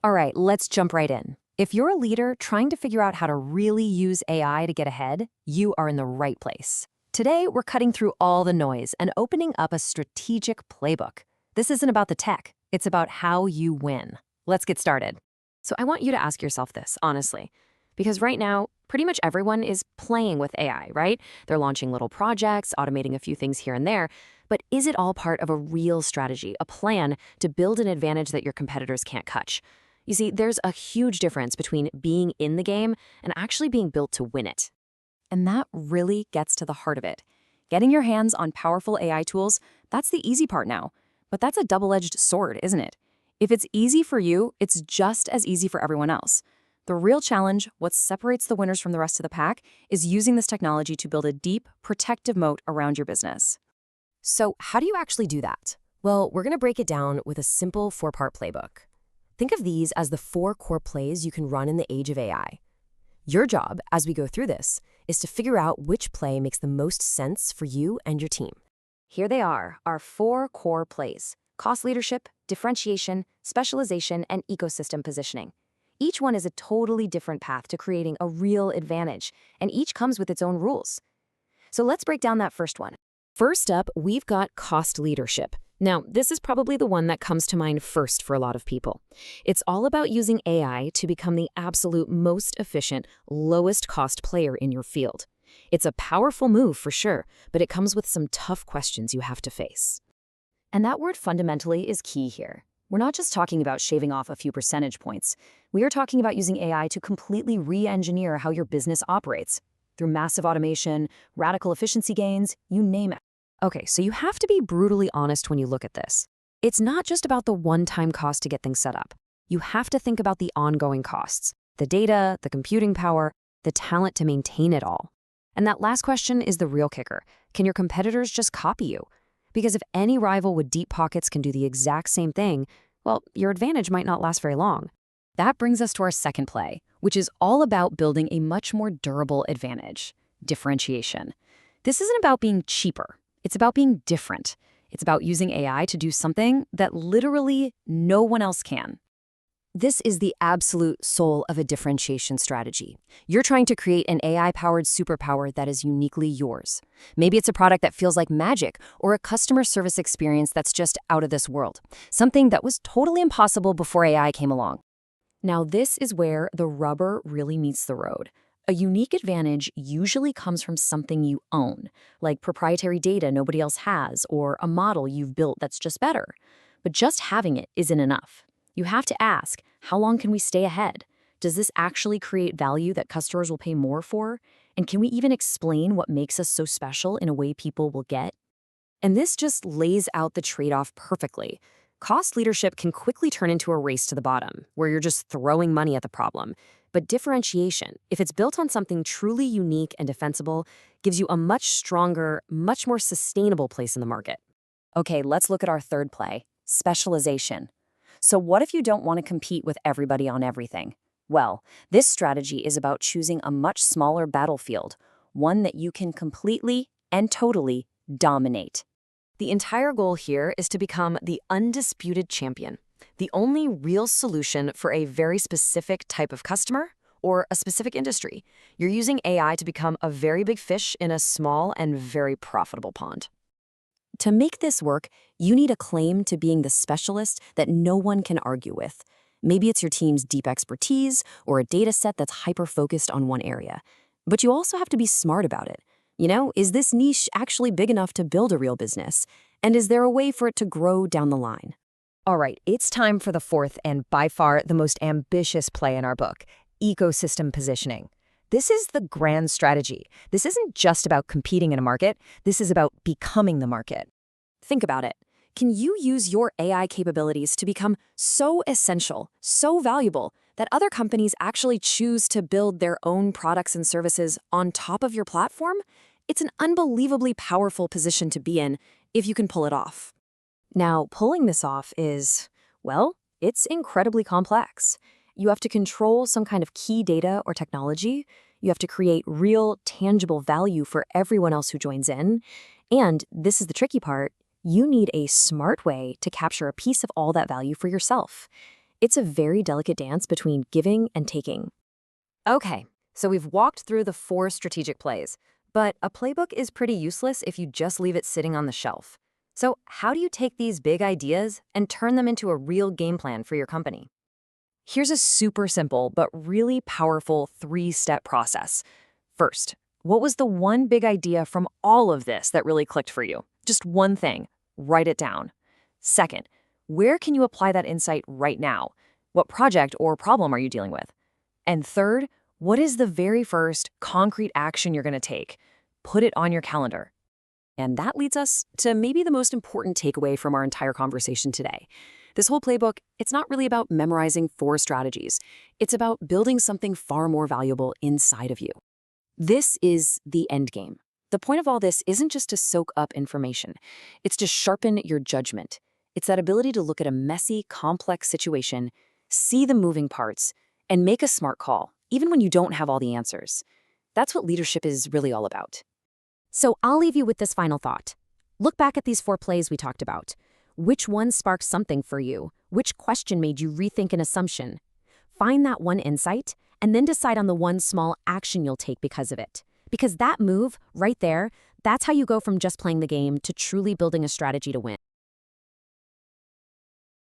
All right, let's jump right in. If you're a leader trying to figure out how to really use AI to get ahead, you are in the right place. Today, we're cutting through all the noise and opening up a strategic playbook. This isn't about the tech, it's about how you win. Let's get started. So I want you to ask yourself this, honestly, because right now, pretty much everyone is playing with AI, right? They're launching little projects, automating a few things here and there, but is it all part of a real strategy, a plan to build an advantage that your competitors can't catch? You see, there's a huge difference between being in the game and actually being built to win it. And that really gets to the heart of it. Getting your hands on powerful AI tools, that's the easy part now. But that's a double-edged sword, isn't it? If it's easy for you, it's just as easy for everyone else. The real challenge, what separates the winners from the rest of the pack, is using this technology to build a deep, protective moat around your business. So how do you actually do that? Well, we're going to break it down with a simple 4-part playbook. Think of these as the 4 core plays you can run in the age of AI. Your job, as we go through this, is to figure out which play makes the most sense for you and your team. Here they are, our 4 core plays: cost leadership, differentiation, specialization, and ecosystem positioning. Each one is a totally different path to creating a real advantage, and each comes with its own rules. So let's break down that first one. First up, we've got cost leadership. Now, this is probably the one that comes to mind first for a lot of people. It's all about using AI to become the absolute most efficient, lowest cost player in your field. It's a powerful move for sure, but it comes with some tough questions you have to face. And that word fundamentally is key here. We're not just talking about shaving off a few percentage points. We are talking about using AI to completely re-engineer how your business operates through massive automation, radical efficiency gains, you name it. Okay, so you have to be brutally honest when you look at this. It's not just about the one-time cost to get things set up. You have to think about the ongoing costs, the data, the computing power, the talent to maintain it all. And that last question is the real kicker. Can your competitors just copy you? Because if any rival with deep pockets can do the exact same thing, well, your advantage might not last very long. That brings us to our second play, which is all about building a much more durable advantage: differentiation. This isn't about being cheaper. It's about being different. It's about using AI to do something that literally no one else can. This is the absolute soul of a differentiation strategy. You're trying to create an AI-powered superpower that is uniquely yours. Maybe it's a product that feels like magic, or a customer service experience that's just out of this world, something that was totally impossible before AI came along. Now, this is where the rubber really meets the road. A unique advantage usually comes from something you own, like proprietary data nobody else has, or a model you've built that's just better. But just having it isn't enough. You have to ask, how long can we stay ahead? Does this actually create value that customers will pay more for? And can we even explain what makes us so special in a way people will get? And this just lays out the trade-off perfectly. Cost leadership can quickly turn into a race to the bottom, where you're just throwing money at the problem. But differentiation, if it's built on something truly unique and defensible, gives you a much stronger, much more sustainable place in the market. Okay, let's look at our third play: specialization. So what if you don't want to compete with everybody on everything? Well, this strategy is about choosing a much smaller battlefield, one that you can completely and totally dominate. The entire goal here is to become the undisputed champion, the only real solution for a very specific type of customer or a specific industry. You're using AI to become a very big fish in a small and very profitable pond. To make this work, you need a claim to being the specialist that no one can argue with. Maybe it's your team's deep expertise or a data set that's hyper-focused on one area. But you also have to be smart about it. Is this niche actually big enough to build a real business? And is there a way for it to grow down the line? All right, it's time for the fourth and by far the most ambitious play in our book: ecosystem positioning. This is the grand strategy. This isn't just about competing in a market. This is about becoming the market. Think about it. Can you use your AI capabilities to become so essential, so valuable, that other companies actually choose to build their own products and services on top of your platform? It's an unbelievably powerful position to be in if you can pull it off. Now, pulling this off is, well, it's incredibly complex. You have to control some kind of key data or technology. You have to create real, tangible value for everyone else who joins in. And this is the tricky part: you need a smart way to capture a piece of all that value for yourself. It's a very delicate dance between giving and taking. Okay, so we've walked through the 4 strategic plays, but a playbook is pretty useless if you just leave it sitting on the shelf. So how do you take these big ideas and turn them into a real game plan for your company? Here's a super simple but really powerful 3-step process. First, what was the one big idea from all of this that really clicked for you? Just one thing. Write it down. Second, where can you apply that insight right now? What project or problem are you dealing with? And third, what is the very first concrete action you're going to take? Put it on your calendar. And that leads us to maybe the most important takeaway from our entire conversation today. This whole playbook, it's not really about memorizing 4 strategies. It's about building something far more valuable inside of you. This is the end game. The point of all this isn't just to soak up information. It's to sharpen your judgment. It's that ability to look at a messy, complex situation, see the moving parts, and make a smart call, even when you don't have all the answers. That's what leadership is really all about. So I'll leave you with this final thought. Look back at these 4 plays we talked about. Which one sparked something for you? Which question made you rethink an assumption? Find that one insight, and then decide on the one small action you'll take because of it. Because that move, right there, that's how you go from just playing the game to truly building a strategy to win.